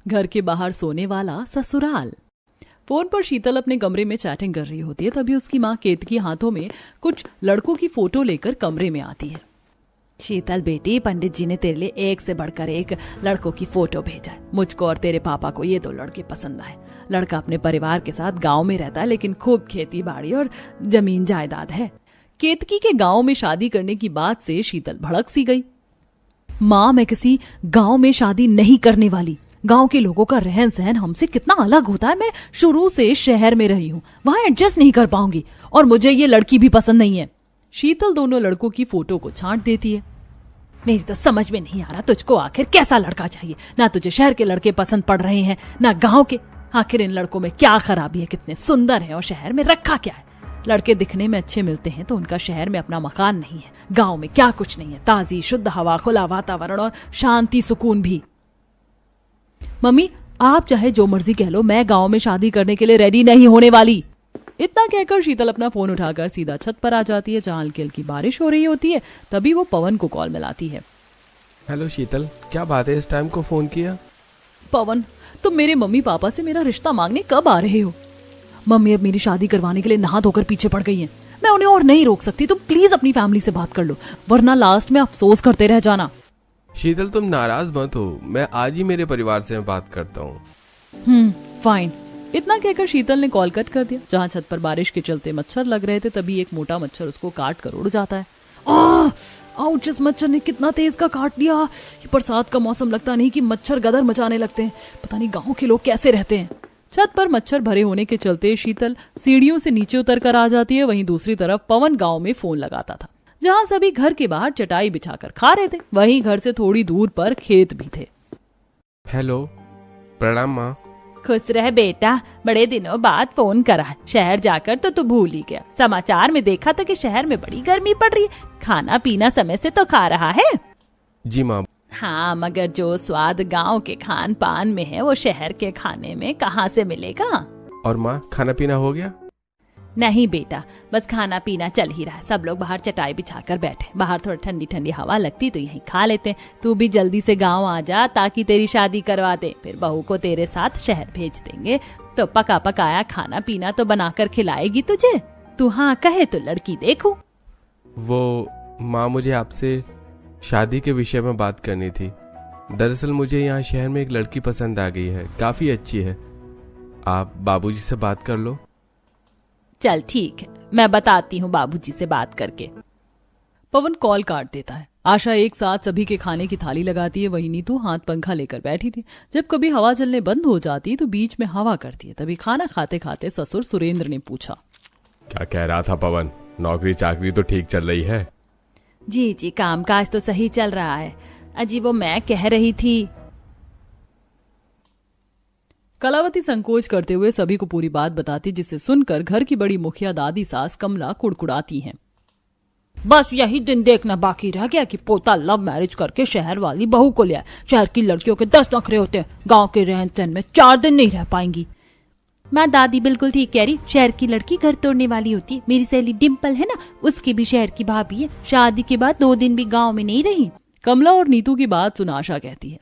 घर के बाहर सोने वाला ससुराल। फोन पर शीतल अपने कमरे में चैटिंग कर रही होती है, तभी उसकी माँ केतकी हाथों में कुछ लड़कों की फोटो लेकर कमरे में आती है। शीतल बेटी, पंडित जी ने तेरे लिए एक से बढ़कर एक लड़कों की फोटो भेजा है। मुझको और तेरे पापा को ये 2 लड़के पसंद आए। लड़का अपने परिवार के साथ गांव में रहता है, लेकिन खूब खेती बाड़ी और जमीन जायदाद है। केतकी के गांव में शादी करने की बात से शीतल भड़क सी गई। माँ, मैं किसी गांव में शादी नहीं करने वाली। गांव के लोगों का रहन सहन हमसे कितना अलग होता है। मैं शुरू से शहर में रही हूँ, वहां एडजस्ट नहीं कर पाऊंगी, और मुझे ये लड़की भी पसंद नहीं है। शीतल दोनों लड़कों की फोटो को छांट देती है। मेरी तो समझ में नहीं आ रहा, तुझको आखिर कैसा लड़का चाहिए? ना तुझे शहर के लड़के पसंद पड़ रहे हैं, ना गांव के। आखिर इन लड़कों में क्या खराबी है? कितने सुंदर हैं और शहर में रखा क्या है? लड़के दिखने में अच्छे मिलते हैं तो उनका शहर में अपना मकान नहीं है। गांव में क्या कुछ नहीं है? ताजी शुद्ध हवा, खुला वातावरण और शांति सुकून भी। मम्मी, आप चाहे जो मर्जी कह लो, मैं गांव में शादी करने के लिए रेडी नहीं होने वाली। इतना कहकर शीतल अपना फोन उठाकर सीधा छत पर आ जाती है, जहां हल्की हल्की बारिश हो रही होती है। तभी वो पवन को कॉल मिलाती है। हेलो शीतल, क्या बात है, इस टाइम को फोन किया? पवन, तुम मेरे मम्मी पापा से मेरा रिश्ता मांगने कब आ रहे हो? मम्मी अब मेरी शादी करवाने के लिए नहा धोकर पीछे पड़ गई हैं। मैं उन्हें और नहीं रोक सकती। तुम प्लीज अपनी फैमिली से बात कर लो, वरना लास्ट में अफसोस करते रह जाना। शीतल, तुम नाराज मत हो, मैं आज ही मेरे परिवार से बात करता हूँ। फाइन। इतना कहकर शीतल ने कॉल कट कर दिया। जहाँ छत पर बारिश के चलते मच्छर लग रहे थे, तभी एक मोटा मच्छर उसको काट कर उड़ जाता है। आउच, इस मच्छर ने कितना तेज का काट दिया। ये बरसात का मौसम, लगता नहीं कि मच्छर गदर मचाने लगते हैं। पता नहीं गांव के लोग कैसे रहते हैं। छत पर मच्छर भरे होने के चलते शीतल सीढ़ियों से नीचे उतर कर आ जाती है। वहीं दूसरी तरफ पवन गांव में फोन लगाता था, जहां सभी घर के बाहर चटाई बिछाकर खा रहे थे। वहीं घर से थोड़ी दूर पर खेत भी थे। हेलो, प्रणाम माँ। खुश रह बेटा, बड़े दिनों बाद फोन करा। शहर जाकर तो तू भूल ही गया। समाचार में देखा था कि शहर में बड़ी गर्मी पड़ रही है। खाना पीना समय से तो खा रहा है? जी माँ। हाँ, मगर जो स्वाद गांव के खान पान में है, वो शहर के खाने में कहाँ से मिलेगा? और माँ, खाना पीना हो गया? नहीं बेटा, बस खाना पीना चल ही रहा है। सब लोग बाहर चटाई बिछाकर बैठे। बाहर थोड़ी ठंडी ठंडी हवा लगती तो यहीं खा लेते। तू भी जल्दी से गांव आ जा, ताकि तेरी शादी करवा दे। फिर बहू को तेरे साथ शहर भेज देंगे, तो पका पकाया खाना पीना तो बनाकर खिलाएगी तुझे। तू हाँ कहे तो लड़की देखूं। वो माँ, मुझे आपसे शादी के विषय में बात करनी थी। दरअसल मुझे यहाँ शहर में एक लड़की पसंद आ गई है, काफी अच्छी है। आप बाबूजी से बात कर लो। चल ठीक है, मैं बताती हूँ बाबूजी से बात करके। पवन कॉल काट देता है। आशा एक साथ सभी के खाने की थाली लगाती है। वही नीतू हाथ पंखा लेकर बैठी थी। जब कभी हवा चलने बंद हो जाती तो बीच में हवा करती है। तभी खाना खाते खाते ससुर सुरेंद्र ने पूछा, क्या कह रहा था पवन? नौकरी चाकरी तो ठीक चल रही है? जी जी, कामकाज तो सही चल रहा है। अजी, वो मैं कह रही थी। कलावती संकोच करते हुए सभी को पूरी बात बताती, जिसे सुनकर घर की बड़ी मुखिया दादी सास कमला कुड़कुड़ाती हैं। बस यही दिन देखना बाकी रह गया कि पोता लव मैरिज करके शहर वाली बहू को लिया। शहर की लड़कियों के 10 नखरे होते हैं, गांव के रहन सहन में 4 दिन नहीं रह पाएंगी। माँ, दादी बिल्कुल ठीक कह रही। शहर की लड़की घर तोड़ने वाली होती है। मेरी सहेली डिम्पल है ना, उसकी भी शहर की भाभी है। शादी के बाद 2 दिन भी गाँव में नहीं रही। कमला और नीतू की बात सुन आशा कहती है,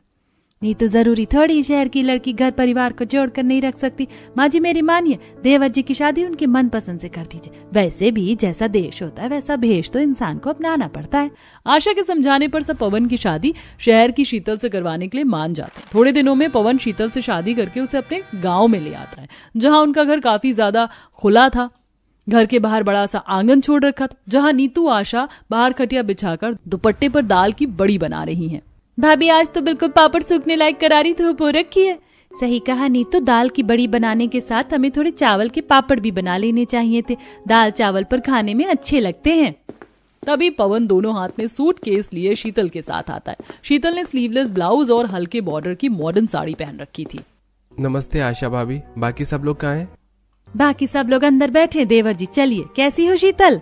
नहीं तो जरूरी थोड़ी शहर की लड़की घर परिवार को जोड़ कर नहीं रख सकती। माँ जी मेरी मानिए, देवर जी की शादी उनके मन पसंद से कर दीजिए। वैसे भी जैसा देश होता है वैसा भेष तो इंसान को अपनाना पड़ता है। आशा के समझाने पर सब पवन की शादी शहर की शीतल से करवाने के लिए मान जाते हैं। थोड़े दिनों में पवन शीतल से शादी करके उसे अपने गाँव में ले आता है, जहाँ उनका घर काफी ज्यादा खुला था। घर के बाहर बड़ा सा आंगन छोड़ रखा था, जहाँ नीतू आशा बाहर खटिया बिछाकर दुपट्टे पर दाल की बड़ी बना रही है। भाभी, आज तो बिल्कुल पापड़ सूखने लायक करारी धूप हो रखी है। सही कहा नीतू, दाल की बड़ी बनाने के साथ हमें थोड़े चावल के पापड़ भी बना लेने चाहिए थे। दाल चावल पर खाने में अच्छे लगते हैं। तभी पवन दोनों हाथ में सूटकेस लिए शीतल के साथ आता है। शीतल ने स्लीवलेस ब्लाउज और हल्के बॉर्डर की मॉडर्न साड़ी पहन रखी थी। नमस्ते आशा भाभी, बाकी सब लोग कहाँ हैं? बाकी सब लोग अंदर बैठे। देवर जी चलिए। कैसी हो शीतल?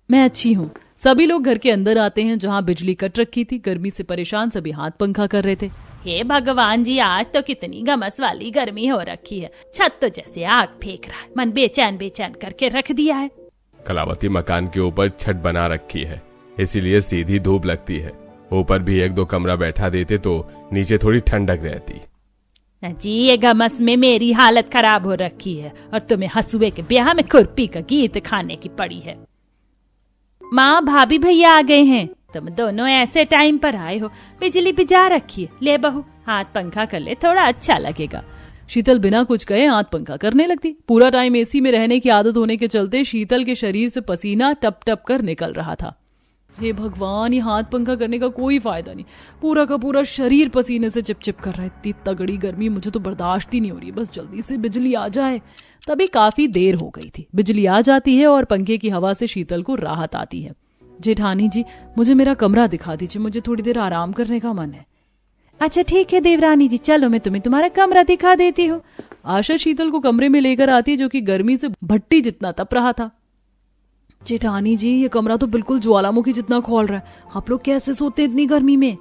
मैं अच्छी हूँ। सभी लोग घर के अंदर आते हैं, जहाँ बिजली कट रखी थी। गर्मी से परेशान सभी हाथ पंखा कर रहे थे। हे भगवान जी, आज तो कितनी घमस वाली गर्मी हो रखी है। छत तो जैसे आग फेंक रहा है। मन बेचैन बेचैन करके रख दिया है। कलावती मकान के ऊपर छत बना रखी है, इसीलिए सीधी धूप लगती है। ऊपर भी 1-2 कमरा बैठा देते तो नीचे थोड़ी ठंडक रहती। जी ये गमस में मेरी हालत खराब हो रखी है और तुम्हें हंसुए के ब्याह में खुरपी का गीत खाने की पड़ी है। माँ भाभी भैया आ गए हैं। तुम दोनों ऐसे टाइम पर आए हो, बिजली बिजा रखी है। ले बहू हाथ पंखा कर ले, थोड़ा अच्छा लगेगा। शीतल बिना कुछ कहे हाथ पंखा करने लगती। पूरा टाइम एसी में रहने की आदत होने के चलते शीतल के शरीर से पसीना टप टप कर निकल रहा था। हे भगवान, ये हाथ पंखा करने का कोई फायदा नहीं। पूरा का पूरा शरीर पसीने से चिपचिप कर रहा है। इतनी तगड़ी गर्मी मुझे तो बर्दाश्त ही नहीं हो रही। बस जल्दी से बिजली आ जाए। तभी काफी देर हो गई थी। बिजली आ जाती है और पंखे की हवा से शीतल को राहत आती है। जेठानी जी, मुझे मेरा कमरा दिखा दीजिए, मुझे थोड़ी देर आराम करने का मन है। अच्छा ठीक है देवरानी जी, चलो मैं तुम्हें तुम्हारा कमरा दिखा देती हूँ। आशा शीतल को कमरे में लेकर आती है, जो कि गर्मी से भट्टी जितना तप रहा था। जेठानी जी, ये कमरा तो बिल्कुल ज्वालामुखी जितना खौल रहा है। आप लोग कैसे सोते इतनी गर्मी में?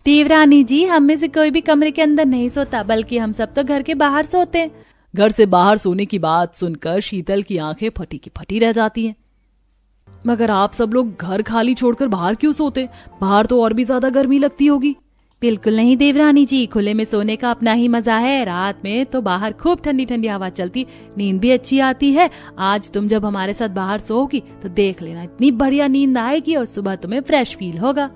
देवरानी जी, हम में से कोई भी कमरे के अंदर नहीं सोता, बल्कि हम सब तो घर के बाहर सोते हैं। घर से बाहर सोने की बात सुनकर शीतल की आंखें फटी की फटी रह जाती हैं। मगर आप सब लोग घर खाली छोड़कर बाहर क्यों सोते? बाहर तो और भी ज्यादा गर्मी लगती होगी। बिल्कुल नहीं देवरानी जी, खुले में सोने का अपना ही मजा है। रात में तो बाहर खूब ठंडी ठंडी हवा चलती, नींद भी अच्छी आती है। आज तुम जब हमारे साथ बाहर सोओगी तो देख लेना, इतनी बढ़िया नींद आएगी और सुबह तुम्हें फ्रेश फील होगा।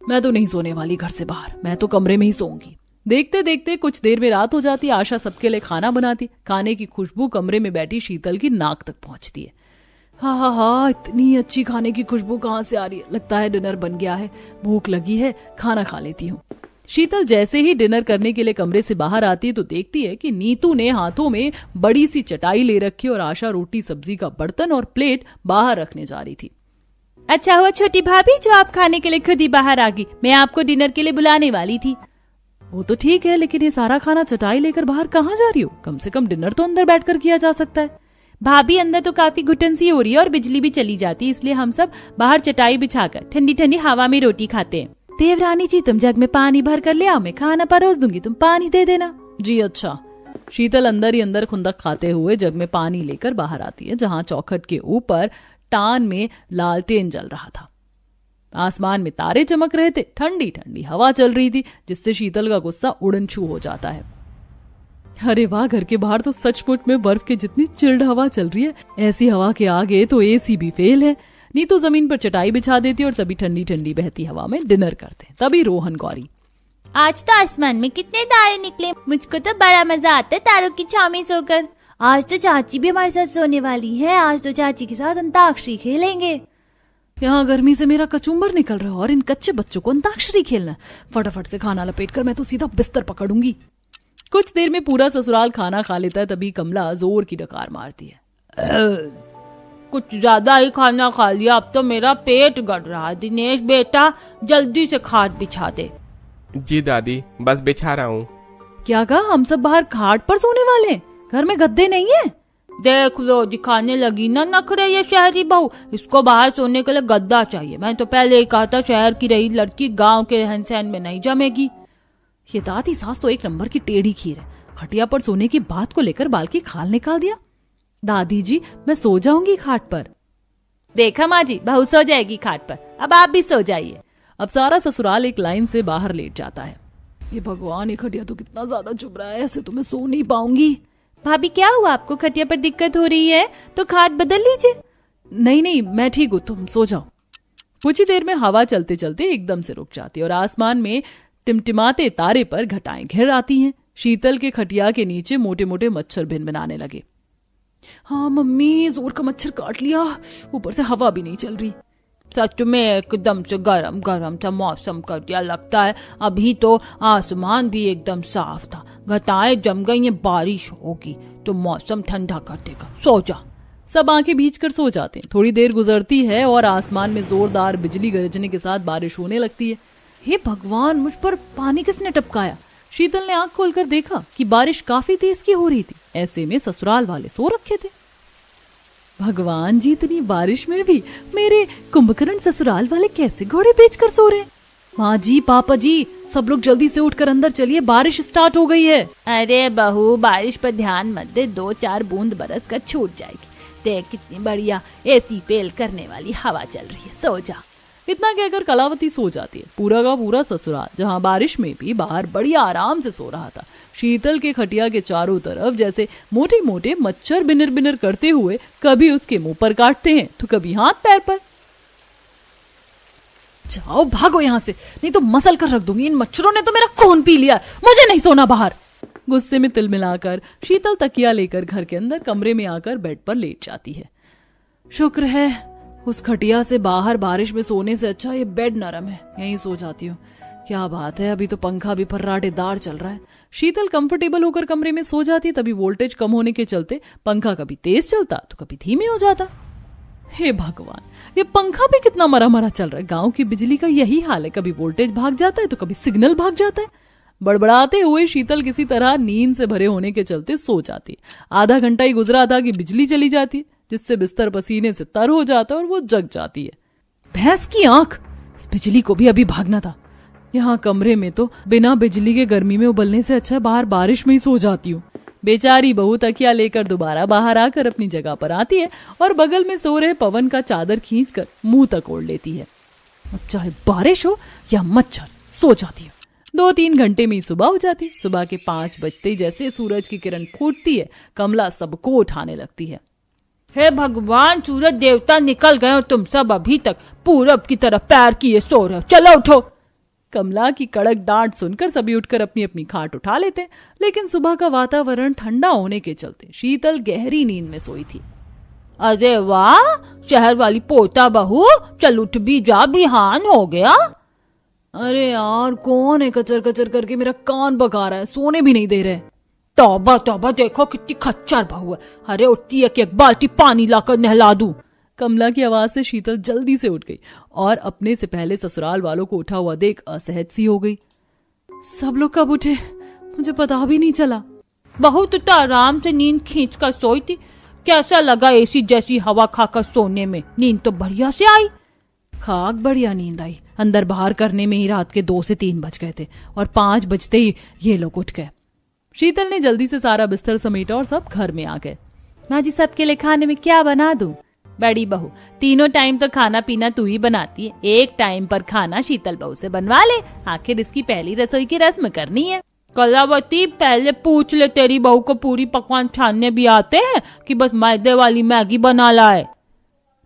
मैं तो नहीं सोने वाली घर से बाहर, मैं तो कमरे में ही सोऊंगी। देखते देखते कुछ देर में रात हो जाती। आशा सबके लिए खाना बनाती। खाने की खुशबू कमरे में बैठी शीतल की नाक तक पहुंचती है। हाँ, इतनी अच्छी खाने की खुशबू कहाँ से आ रही है? लगता है डिनर बन गया है। भूख लगी है, खाना खा लेती हूँ। शीतल जैसे ही डिनर करने के लिए कमरे से बाहर आती है तो देखती है कि नीतू ने हाथों में बड़ी सी चटाई ले रखी और आशा रोटी सब्जी का बर्तन और प्लेट बाहर रखने जा रही थी। अच्छा हुआ छोटी भाभी जो आप खाने के लिए खुद ही बाहर आ गई, मैं आपको डिनर के लिए बुलाने वाली थी। वो तो ठीक है, लेकिन ये सारा खाना चटाई लेकर बाहर कहाँ जा रही हो? कम से कम डिनर तो अंदर बैठकर किया जा सकता है। भाभी अंदर तो काफी घुटन सी हो रही है और बिजली भी चली जाती है, इसलिए हम सब बाहर चटाई बिछाकर ठंडी ठंडी हवा में रोटी खाते हैं। देवरानी जी, तुम जग में पानी भर कर ले आओ, मैं खाना परोस दूंगी, तुम पानी दे देना। जी अच्छा। शीतल अंदर ही अंदर खुंदक खाते हुए जग में पानी लेकर बाहर आती है, जहां चौखट के ऊपर टान में लालटेन जल रहा था। आसमान में तारे चमक रहे थे, ठंडी ठंडी हवा चल रही थी, जिससे शीतल का गुस्सा उड़न छू हो जाता है। अरे वाह, घर के बाहर तो सचमुच में बर्फ के जितनी चिल्ड हवा चल रही है। ऐसी हवा के आगे तो एसी भी फेल है। नीतू जमीन पर चटाई बिछा देती और सभी ठंडी ठंडी बहती हवा में डिनर करते। तभी रोहन गौरी, आज तो आसमान में कितने तारे निकले, मुझको तो बड़ा मजा आता है तारों की छाव में सोकर। आज तो चाची भी हमारे साथ सोने वाली है, आज तो चाची के साथ अंताक्षरी खेलेंगे। यहाँ गर्मी से मेरा कचुम्बर निकल रहा है और इन कच्चे बच्चों को अंताक्षरी खेलना। फटाफट से खाना लपेटकर मैं तो सीधा बिस्तर पकड़ूंगी। कुछ देर में पूरा ससुराल खाना खा लेता है। तभी कमला जोर की डकार मारती है। कुछ ज्यादा ही खाना खा लिया, अब तो मेरा पेट गड़ रहा है। दिनेश बेटा जल्दी से खाट बिछा दे। जी दादी, बस बिछा रहा हूँ। क्या कहा? हम सब बाहर खाट पर सोने वाले हैं? घर में गद्दे नहीं है? देख लो, दिखाने लगी ना नखरे ये शहरी बहू, इसको बाहर सोने के लिए गद्दा चाहिए। मैं तो पहले ही कहा था शहर की रही लड़की गांव के रहन सहन में नहीं जमेगी। ये दादी सास तो एक नंबर की टेढ़ी खीर है। खटिया पर सोने की बात को लेकर बाल की खाल निकाल दिया। दादी जी, मैं सो जाऊंगी खाट पर। देखा माँ जी, बहू सो जाएगी खाट पर, अब आप भी सो जाइए। अब सारा ससुराल एक लाइन से बाहर लेट जाता है। ये भगवान, ये खटिया तो कितना ज्यादा चुभ रहा है, ऐसे तो मैं सो नहीं पाऊंगी। भाभी क्या हुआ आपको? खटिया पर दिक्कत हो रही है तो खाट बदल लीजिए। नहीं, मैं ठीक हूँ, तुम सो जाओ। कुछ ही देर में हवा चलते चलते एकदम से रुक जाती है और आसमान में टिमटिमाते तारे पर घटाएं घिर आती हैं। शीतल के खटिया के नीचे मोटे मोटे मच्छर भिनभिनाने लगे। हाँ मम्मी, जोर का मच्छर काट लिया, ऊपर से हवा भी नहीं चल रही। सच में एकदम से गरम गरम सा मौसम कर दिया लगता है। अभी तो आसमान भी एकदम साफ था, घटाएं जम गई, बारिश होगी तो मौसम ठंडा कर देगा। सो जा। सब आंखें भींच कर सो जाते हैं। थोड़ी देर गुजरती है और आसमान में जोरदार बिजली गरजने के साथ बारिश होने लगती है। हे भगवान, मुझ पर पानी किसने टपकाया? शीतल ने आंख खोलकर देखा कि बारिश काफी तेज की हो रही थी। ऐसे में ससुराल वाले सो रखे थे। भगवान जी, इतनी बारिश में भी मेरे कुंभकर्ण ससुराल वाले कैसे घोड़े बेचकर सो रहे हैं? माँ जी, पापा जी, सब लोग जल्दी से उठकर अंदर चलिए, बारिश स्टार्ट हो गई है। अरे बहू, बारिश पर ध्यान मत दे, 2-4 बूंद बरस कर छूट जाएगी। देख कितनी बढ़िया एसी फेल करने वाली हवा चल रही है, सो जा। इतना कहकर कलावती सो जाती है। पूरा का पूरा ससुराल, जहाँ बारिश में भी बाहर बड़ी आराम से सो रहा था, शीतल के खटिया के चारों तरफ जैसे मोटे मोटे मच्छर बिनर बिनर करते हुए कभी उसके मुंह पर काटते हैं तो कभी हाथ पैर पर। जाओ भागो यहाँ से, नहीं तो मसल कर रख दूंगी। इन मच्छरों ने तो मेरा खून पी लिया, मुझे नहीं सोना बाहर। गुस्से में तिल मिलाकर शीतल तकिया लेकर घर के अंदर कमरे में आकर बेड पर लेट जाती है। शुक्र है उस खटिया से बाहर बारिश में सोने से अच्छा ये बेड नरम है, यहीं सो जाती हूँ। क्या बात है, अभी तो पंखा भी फर्राटेदार चल रहा है। शीतल कंफर्टेबल होकर कमरे में सो जाती, तभी वोल्टेज कम होने के चलते पंखा कभी तेज चलता तो कभी धीमे हो जाता। हे भगवान, ये पंखा भी कितना मरा मरा चल रहा है। गांव की बिजली का यही हाल है, कभी वोल्टेज भाग जाता है तो कभी सिग्नल भाग जाता है। बड़बड़ाते हुए शीतल किसी तरह नींद से भरे होने के चलते सो जाती। आधा घंटा ही गुजरा था कि बिजली चली जाती, जिससे बिस्तर पसीने से तर हो जाता और वो जग जाती है। भैंस की आंख, इस बिजली को भी अभी भागना था। यहाँ कमरे में तो बिना बिजली के गर्मी में उबलने से अच्छा बाहर बारिश में ही सो जाती हूँ। बेचारी बहू तकिया लेकर दोबारा बाहर आकर अपनी जगह पर आती है और बगल में सो रहे पवन का चादर खींचकर मुंह तक ओढ़ लेती है। अब चाहे बारिश हो या मच्छर, सो जाती हूँ। 2-3 घंटे में ही सुबह हो जाती। सुबह के 5 बजते ही जैसे सूरज की किरण फूटती है, कमला सबको उठाने लगती है। हे भगवान, सूरज देवता निकल गए और तुम सब अभी तक पूरब की तरफ पैर किए सो रहे हो, चलो उठो। कमला की कड़क डांट सुनकर सभी उठकर अपनी अपनी खाट उठा लेते, लेकिन सुबह का वातावरण ठंडा होने के चलते शीतल गहरी नींद में सोई थी। अरे वाह, शहर वाली पोता बहू, चल उठ भी जा, बिहान हो गया। अरे यार, कौन है कचर कचर करके मेरा कान बका रहा है, सोने भी नहीं दे रहे। तौबा तौबा, देखो कितनी खच्चर बहू है। अरे उठती है कि एक बाल्टी पानी लाकर नहला दूं। कमला की आवाज से शीतल जल्दी से उठ गई और अपने से पहले ससुराल वालों को उठा हुआ देख असहज सी हो गई। सब लोग कब उठे, मुझे पता भी नहीं चला। बहू तो आराम से नींद खींच कर सोई थी। कैसा लगा एसी जैसी हवा खाकर सोने में? नींद तो बढ़िया से आई। खाक बढ़िया नींद आई। अंदर बाहर करने में ही रात के 2 से 3 बज गए थे और 5 बजते ही ये लोग उठ गए। शीतल ने जल्दी से सारा बिस्तर समेटा और सब घर में आ गए। माँ जी, सबके लिए खाने में क्या बना दूं? बड़ी बहू, तीनों टाइम तो खाना पीना तू ही बनाती है, एक टाइम पर खाना शीतल बहू से बनवा ले। आखिर इसकी पहली रसोई की रस्म करनी है। कलावती, पहले पूछ ले तेरी बहू को पूरी पकवान छानने भी आते हैं कि बस मैदे वाली मैगी बना लाए।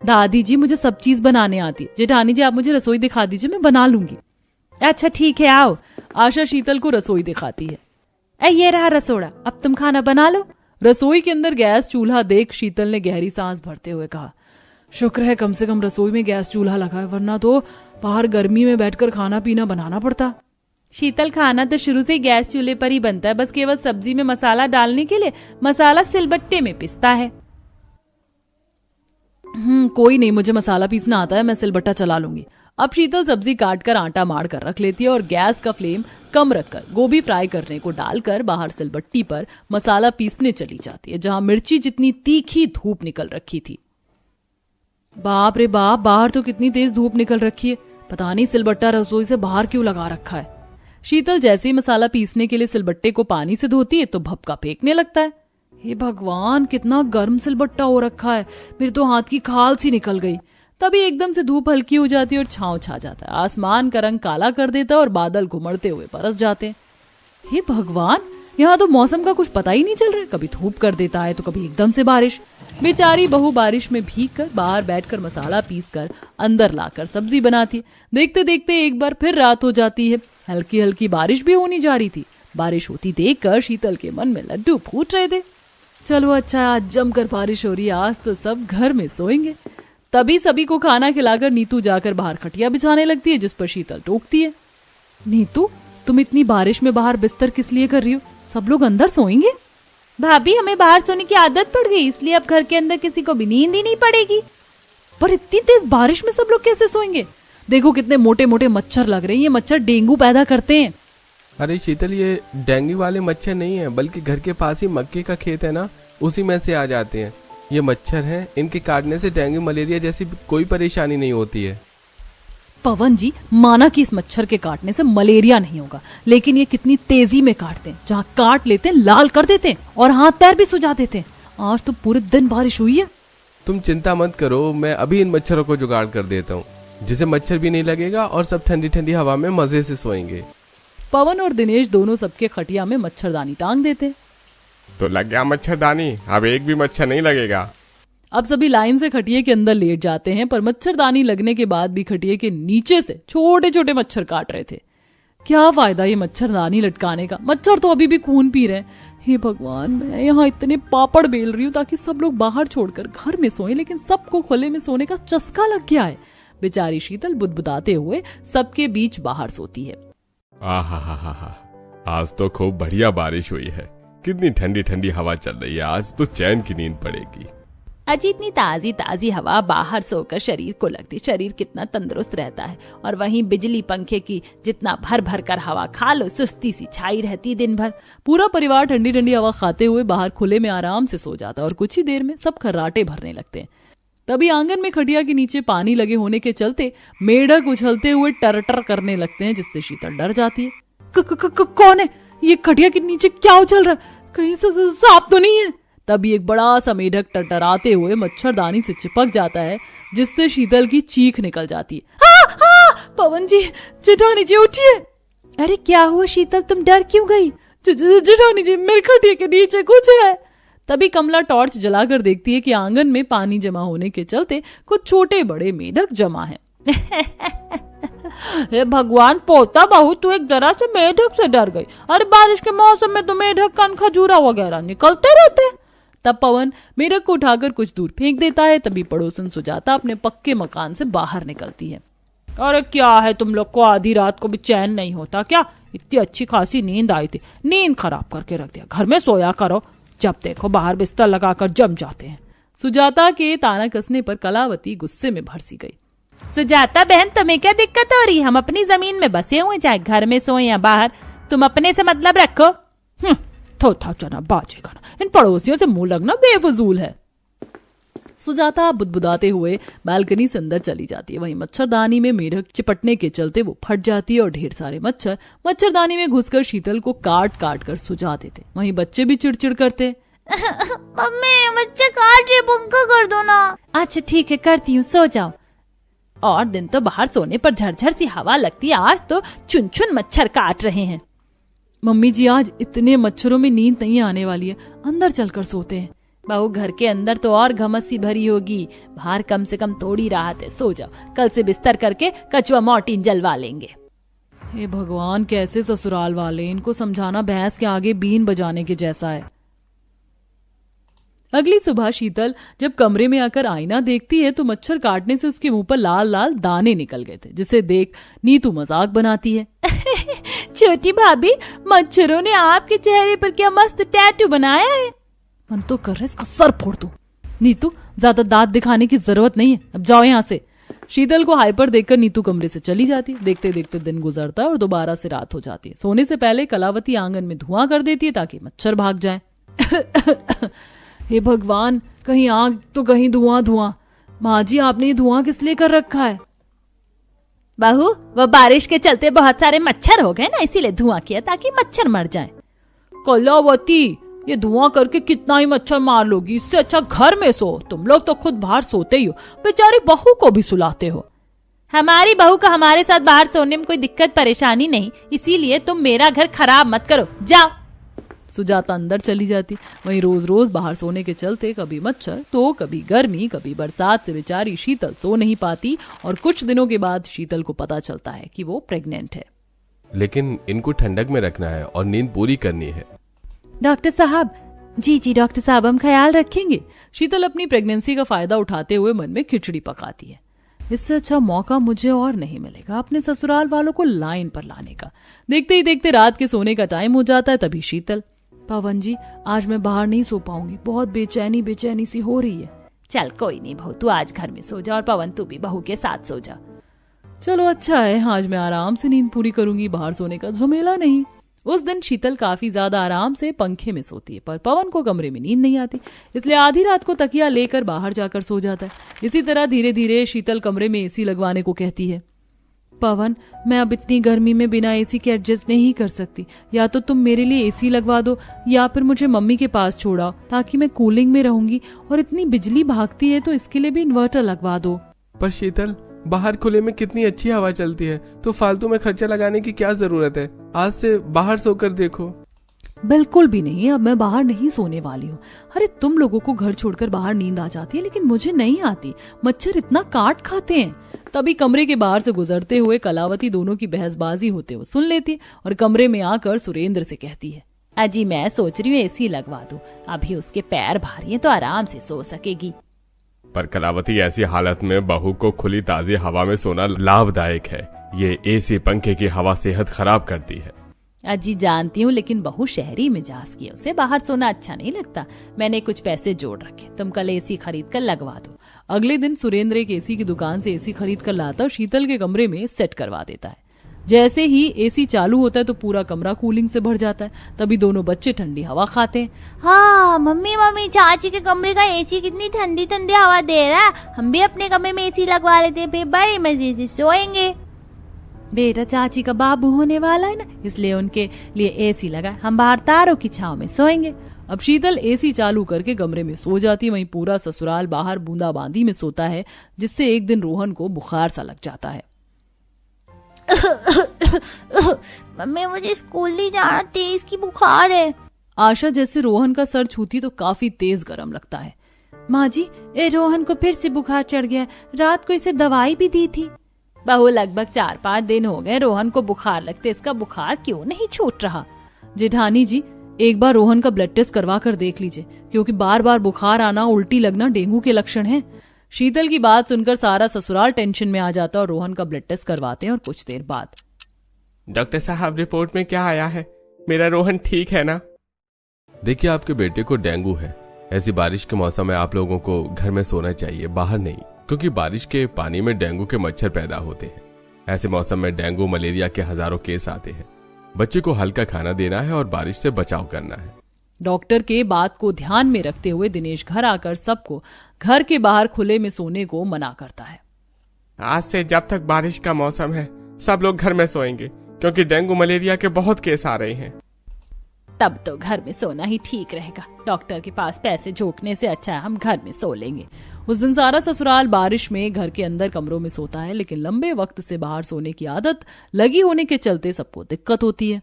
दादी जी, मुझे सब चीज बनाने आती है। जेठानी जी, आप मुझे रसोई दिखा दीजिए, मैं बना लूंगी। अच्छा ठीक है, आओ। आशा शीतल को रसोई दिखाती है। ये रहा रसोड़ा, अब तुम खाना बना लो। रसोई के अंदर गैस चूल्हा देख शीतल ने गहरी सांस भरते हुए कहा, शुक्र है कम से कम रसोई में गैस चूल्हा लगा है, वरना तो बाहर गर्मी में बैठकर खाना पीना बनाना पड़ता। शीतल, खाना तो शुरू से गैस चूल्हे पर ही बनता है, बस केवल सब्जी में मसाला डालने के लिए मसाला सिलबट्टे में पिसता है। कोई नहीं, मुझे मसाला पीसना आता है, मैं सिलबट्टा चला लूंगी। अब शीतल सब्जी काट कर आटा मार कर रख लेती है और गैस का फ्लेम कम रखकर गोभी फ्राई करने को डालकर बाहर सिलबट्टी पर मसाला पीसने चली जाती है, जहां मिर्ची जितनी तीखी धूप निकल रखी थी। बाप रे बाप, बाहर तो कितनी तेज धूप निकल रखी है, पता नहीं सिलबट्टा रसोई से बाहर क्यों लगा रखा है। शीतल जैसे ही मसाला पीसने के लिए सिलबट्टे को पानी से धोती है तो भपका फेंकने लगता है। हे भगवान, कितना गर्म सिलबट्टा हो रखा है, मेरे तो हाथ की खाल सी निकल गई। तभी एकदम से धूप हल्की हो जाती है और छांव छा जाता है। आसमान का रंग काला कर देता है और बादल घुमड़ते हुए बरस जाते हैं। हे भगवान, यहाँ तो मौसम का कुछ पता ही नहीं चल रहा है, कभी धूप कर देता है तो कभी एकदम से बारिश। बेचारी बहू बारिश में भीग कर बाहर बैठकर मसाला पीस कर अंदर लाकर सब्जी बनाती। देखते देखते एक बार फिर रात हो जाती है। हल्की हल्की बारिश भी होनी जा रही थी। बारिश होती देखकर शीतल के मन में लड्डू फूट रहे थे। चलो अच्छा, आज जमकर बारिश हो रही है, आज तो सब घर में सोएंगे। तभी सभी को खाना खिलाकर नीतू जाकर बाहर खटिया बिछाने लगती है, जिस पर शीतल टोकती है, नीतू तुम इतनी बारिश में बाहर बिस्तर किस लिए कर रही हो? सब लोग अंदर सोएंगे। भाभी, हमें बाहर सोने की आदत पड़ गई, इसलिए अब घर के अंदर किसी को भी नींद ही नहीं पड़ेगी। पर इतनी तेज बारिश में सब लोग कैसे सोएंगे? देखो कितने मोटे मोटे मच्छर लग रहे हैं, ये मच्छर डेंगू पैदा करते हैं। अरे शीतल, ये डेंगू वाले मच्छर नहीं है, बल्कि घर के पास ही मक्के का खेत है ना, उसी में से आ जाते हैं। ये मच्छर हैं, इनके काटने से डेंगू मलेरिया जैसी कोई परेशानी नहीं होती है। पवन जी, माना कि इस मच्छर के काटने से मलेरिया नहीं होगा, लेकिन ये कितनी तेजी में काटते हैं, जहाँ काट लेते हैं लाल कर देते हैं और हाथ पैर भी सुझा देते हैं। आज तो पूरे दिन बारिश हुई है। तुम चिंता मत करो, मैं अभी इन मच्छरों को जुगाड़ कर देता हूँ। जिसे मच्छर भी नहीं लगेगा और सब ठंडी ठंडी हवा में मजे से सोएंगे। पवन और दिनेश दोनों सबके खटिया में मच्छरदानी टांग देते। तो लग गया मच्छरदानी, अब एक भी मच्छर नहीं लगेगा। अब सभी लाइन से खटिए के अंदर लेट जाते हैं, पर मच्छरदानी लगने के बाद भी खटिए के नीचे से छोटे छोटे मच्छर काट रहे थे। क्या फायदा ये मच्छरदानी लटकाने का, मच्छर तो अभी भी खून पी रहे हैं। हे भगवान, मैं यहाँ इतने पापड़ बेल रही हूँ ताकि सब लोग बाहर छोड़कर घर में सोएं, लेकिन सबको खुले में सोने का चस्का लग गया है। बेचारी शीतल बुदबुदाते हुए सबके बीच बाहर सोती है। आहा, आज तो खूब बढ़िया बारिश हुई है, कितनी ठंडी ठंडी हवा चल रही है, आज तो चैन की नींद पड़ेगी। अजी इतनी ताजी ताजी हवा बाहर सोकर शरीर को लगती, शरीर कितना तंदुरुस्त रहता है। और वहीं बिजली पंखे की जितना भर भर कर हवा खा लो, सुस्ती सी छाई रहती दिन भर। पूरा परिवार ठंडी ठंडी हवा खाते हुए बाहर खुले में आराम से सो जाता और कुछ ही देर में सब खर्राटे भरने लगते हैं। तभी आंगन में खटिया के नीचे पानी लगे होने के चलते मेढक उछलते हुए टरटर करने लगते हैं, जिससे शीतल डर जाती है। कौन है ये? खटिया के नीचे क्या उछल रहा है? कहीं सांप तो नहीं है? तभी एक बड़ा सा मेढक टरटराते हुए मच्छरदानी से चिपक जाता है, जिससे शीतल की चीख निकल जाती है। हाँ, पवन जी, जेठानी जी उठिए। अरे क्या हुआ शीतल, तुम डर क्यों गई? जेठानी जी, मेरे खटिया के नीचे कुछ है। तभी कमला टॉर्च जलाकर देखती है कि आंगन में पानी जमा होने के चलते कुछ छोटे बड़े मेढक जमा हैं। हे भगवान, पोता बहू तू एक जरा से मेढक से डर गई। अरे बारिश के मौसम में तो मेढक कान खजूरा वगैरह निकलते रहते। तब पवन मेढक को उठाकर कुछ दूर फेंक देता है। तभी पड़ोसन सुजाता अपने पक्के मकान से बाहर निकलती है। अरे क्या है, तुम लोग को आधी रात को भी चैन नहीं होता क्या? इतनी अच्छी खासी नींद आई थी, नींद खराब करके रख दिया। घर में सोया करो, जब देखो बाहर बिस्तर लगाकर जम जाते हैं। सुजाता के ताना कसने पर कलावती गुस्से में भड़सी गई। सुजाता बहन, तुम्हें क्या दिक्कत हो रही? हम अपनी जमीन में बसे हुए, चाहे घर में सोए या बाहर, तुम अपने से मतलब रखो। थोथा चना बाजेगा ना, इन पड़ोसियों से मुंह लगना बेफजूल है। सुजाता बुदबुदाते हुए बालकनी से अंदर चली जाती है। वहीं मच्छरदानी में मेढक चिपटने के चलते वो फट जाती है और ढेर सारे मच्छर मच्छरदानी में घुसकर शीतल को काट काट कर सुझा देते। वहीं बच्चे भी चिड़चिड़ करते। मम्मी, बच्चे काट रहे, पंखा कर दो ना। अच्छा ठीक है, करती हूँ, सो जाओ। और दिन तो बाहर सोने पर झरझर सी हवा लगती है, आज तो चुन चुन मच्छर काट रहे हैं। मम्मी जी, आज इतने मच्छरों में नींद नहीं आने वाली है, अंदर चलकर सोते हैं। बहू, घर के अंदर तो और घमस्सी भरी होगी, बाहर कम से कम थोड़ी राहत है, सो जाओ। कल से बिस्तर करके कछुआ मॉर्टिन जलवा लेंगे। हे भगवान, कैसे ससुराल वाले, इनको समझाना भैंस के आगे बीन बजाने के जैसा है। अगली सुबह शीतल जब कमरे में आकर आईना देखती है तो मच्छर काटने से उसके मुंह पर लाल लाल दाने निकल गए थे, जिसे देख नीतू मजाक बनाती है। छोटी भाभी, मच्छरों ने आपके चेहरे पर क्या मस्त टैटू बनाया है। मन तो कर रहा है इसका सर फोड़ दूं। नीतू, ज्यादा दांत दिखाने की जरूरत नहीं है, अब जाओ यहाँ से। शीतल को हाइपर देखकर नीतू कमरे से चली जाती है। देखते देखते दिन गुजरता है और दोबारा से रात हो जाती है। सोने से पहले कलावती आंगन में धुआं कर देती है ताकि मच्छर भाग जाए। हे भगवान, कहीं आग तो कहीं धुआं धुआं। माँ जी, आपने ये धुआं किस लिए कर रखा है? बहू, वो बारिश के चलते बहुत सारे मच्छर हो गए ना, इसीलिए धुआं किया ताकि मच्छर मर जाएं। कलावती, ये धुआं करके कितना ही मच्छर मार लोगी, इससे अच्छा घर में सो। तुम लोग तो खुद बाहर सोते ही हो, बेचारी बहू को भी सुलाते हो। हमारी बहू का हमारे साथ बाहर सोने में कोई दिक्कत परेशानी नहीं, इसीलिए तुम मेरा घर खराब मत करो, जाओ। सुजाता अंदर चली जाती। वहीं रोज रोज बाहर सोने के चलते कभी मच्छर तो कभी गर्मी कभी बरसात से बेचारी शीतल सो नहीं पाती और कुछ दिनों के बाद शीतल को पता चलता है कि वो प्रेग्नेंट है। लेकिन इनको ठंडक में रखना है और नींद पूरी करनी है। डॉक्टर साहब। जी डॉक्टर साहब, हम ख्याल रखेंगे। शीतल अपनी प्रेगनेंसी का फायदा उठाते हुए मन में खिचड़ी पकाती है। इससे अच्छा मौका मुझे और नहीं मिलेगा अपने ससुराल वालों को लाइन पर लाने का। देखते ही देखते रात के सोने का टाइम हो जाता है। तभी शीतल, पवन जी, आज मैं बाहर नहीं सो पाऊंगी, बहुत बेचैनी सी हो रही है। चल कोई नहीं बहू, तू आज घर में सो जा और पवन तू भी बहू के साथ सो जा। चलो अच्छा है, आज मैं आराम से नींद पूरी करूंगी, बाहर सोने का झमेला नहीं। उस दिन शीतल काफी ज्यादा आराम से पंखे में सोती है, पर पवन को कमरे में नींद नहीं आती, इसलिए आधी रात को तकिया लेकर बाहर जाकर सो जाता है। इसी तरह धीरे धीरे शीतल कमरे में एसी लगवाने को कहती है। पवन, मैं अब इतनी गर्मी में बिना एसी के एडजस्ट नहीं कर सकती, या तो तुम मेरे लिए एसी लगवा दो या फिर मुझे मम्मी के पास छोड़ाओ ताकि मैं कूलिंग में रहूंगी, और इतनी बिजली भागती है तो इसके लिए भी इन्वर्टर लगवा दो। पर शीतल, बाहर खुले में कितनी अच्छी हवा चलती है, तो फालतू में खर्चा लगाने की क्या जरूरत है। आज से बाहर सोकर देखो। बिल्कुल भी नहीं, अब मैं बाहर नहीं सोने वाली हूँ। अरे तुम लोगों को घर छोड़कर बाहर नींद आ जाती है, लेकिन मुझे नहीं आती। मच्छर इतना काट खाते हैं। तभी कमरे के बाहर से गुजरते हुए कलावती दोनों की बहसबाजी होते हुए सुन लेती है और कमरे में आकर सुरेंद्र से कहती है, अजी मैं सोच रही हूँ एसी लगवा दूं, अभी उसके पैर भारी हैं तो आराम से सो सकेगी। पर कलावती, ऐसी हालत में बहू को खुली ताजी हवा में सोना लाभदायक है। ये एसी पंखे की हवा सेहत खराब करती है। अजी जानती हूँ, लेकिन बहू शहरी मिजाज की है, उसे बाहर सोना अच्छा नहीं लगता। मैंने कुछ पैसे जोड़ रखे, तुम कल एसी खरीद कर लगवा दो। अगले दिन सुरेंद्र एक एसी की दुकान से एसी खरीद कर लाता और शीतल के कमरे में सेट करवा देता है। जैसे ही एसी चालू होता है तो पूरा कमरा कूलिंग से भर जाता है। तभी दोनों बच्चे ठंडी हवा खाते हैं। हाँ मम्मी चाची के कमरे का एसी कितनी ठंडी ठंडी हवा दे रहा है, हम भी अपने कमरे में एसी लगवा लेते हैं, फिर बड़े मजे से सोएंगे। बेटा चाची का बाबू होने वाला है ना, इसलिए उनके लिए एसी लगा, हम बाहर तारों की छांव में सोएंगे। अब शीतल एसी चालू करके कमरे में सो जाती, वहीं पूरा ससुराल बाहर बूंदाबांदी में सोता है, जिससे एक दिन रोहन को बुखार सा लग जाता है। मम्मी मुझे स्कूल नहीं जाना, तेज की बुखार है। आशा जैसे रोहन का सर छूती तो काफी तेज गर्म लगता है। माँ जी, रोहन को फिर से बुखार चढ़ गया, रात को इसे दवाई भी दी थी। बहू लगभग 4-5 दिन हो गए रोहन को बुखार लगते, इसका बुखार क्यों नहीं छूट रहा। जेठानी जी, एक बार रोहन का ब्लड टेस्ट करवा कर देख लीजिए, क्योंकि बार बार बुखार आना, उल्टी लगना डेंगू के लक्षण हैं। शीतल की बात सुनकर सारा ससुराल टेंशन में आ जाता और रोहन का ब्लड टेस्ट करवाते हैं और कुछ देर बाद, डॉक्टर साहब रिपोर्ट में क्या आया है? मेरा रोहन ठीक है ना? देखिए, आपके बेटे को डेंगू है। ऐसी बारिश के मौसम में आप लोगों को घर में सोना चाहिए, बाहर नहीं, क्योंकि बारिश के पानी में डेंगू के मच्छर पैदा होते हैं। ऐसे मौसम में डेंगू मलेरिया के हजारों केस आते हैं। बच्चे को हल्का खाना देना है और बारिश से बचाव करना है। डॉक्टर के बात को ध्यान में रखते हुए दिनेश घर आकर सबको घर के बाहर खुले में सोने को मना करता है। आज से जब तक बारिश का मौसम है सब लोग घर में सोएंगे, क्योंकि डेंगू मलेरिया के बहुत केस आ रहे हैं। तब तो घर में सोना ही ठीक रहेगा, डॉक्टर के पास पैसे झोंकने से अच्छा है हम घर में सो लेंगे। उस दिन सारा ससुराल बारिश में घर के अंदर कमरों में सोता है, लेकिन लंबे वक्त से बाहर सोने की आदत लगी होने के चलते सबको दिक्कत होती है।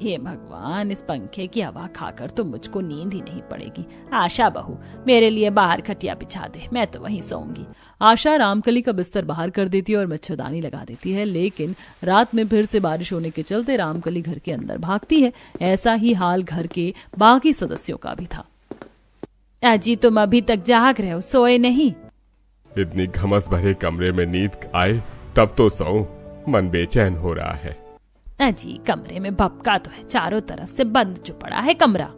हे भगवान, इस पंखे की हवा खाकर तो मुझको नींद ही नहीं पड़ेगी। आशा बहू मेरे लिए बाहर खटिया बिछा दे, मैं तो वहीं सोऊंगी। आशा रामकली का बिस्तर बाहर कर देती है और मच्छरदानी लगा देती है, लेकिन रात में फिर से बारिश होने के चलते रामकली घर के अंदर भागती है। ऐसा ही हाल घर के बाकी सदस्यों का भी था। अजी तुम अभी तक जाग रहे हो, सोए नहीं? इतनी घमस भरे कमरे में नींद आए तब तो सोऊं, मन बेचैन हो रहा है। अजी कमरे में भपका तो है, चारों तरफ से बंद जो पड़ा है कमरा।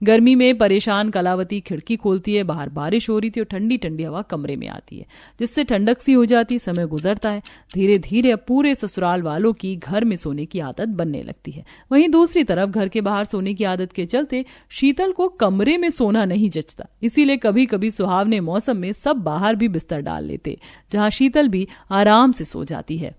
गर्मी में परेशान कलावती खिड़की खोलती है। बाहर बारिश हो रही थी और ठंडी ठंडी हवा कमरे में आती है, जिससे ठंडक सी हो जाती। समय गुजरता है, धीरे धीरे अब पूरे ससुराल वालों की घर में सोने की आदत बनने लगती है। वहीं दूसरी तरफ घर के बाहर सोने की आदत के चलते शीतल को कमरे में सोना नहीं जचता, इसीलिए कभी कभी सुहावने मौसम में सब बाहर भी बिस्तर डाल लेते, जहां शीतल भी आराम से सो जाती है।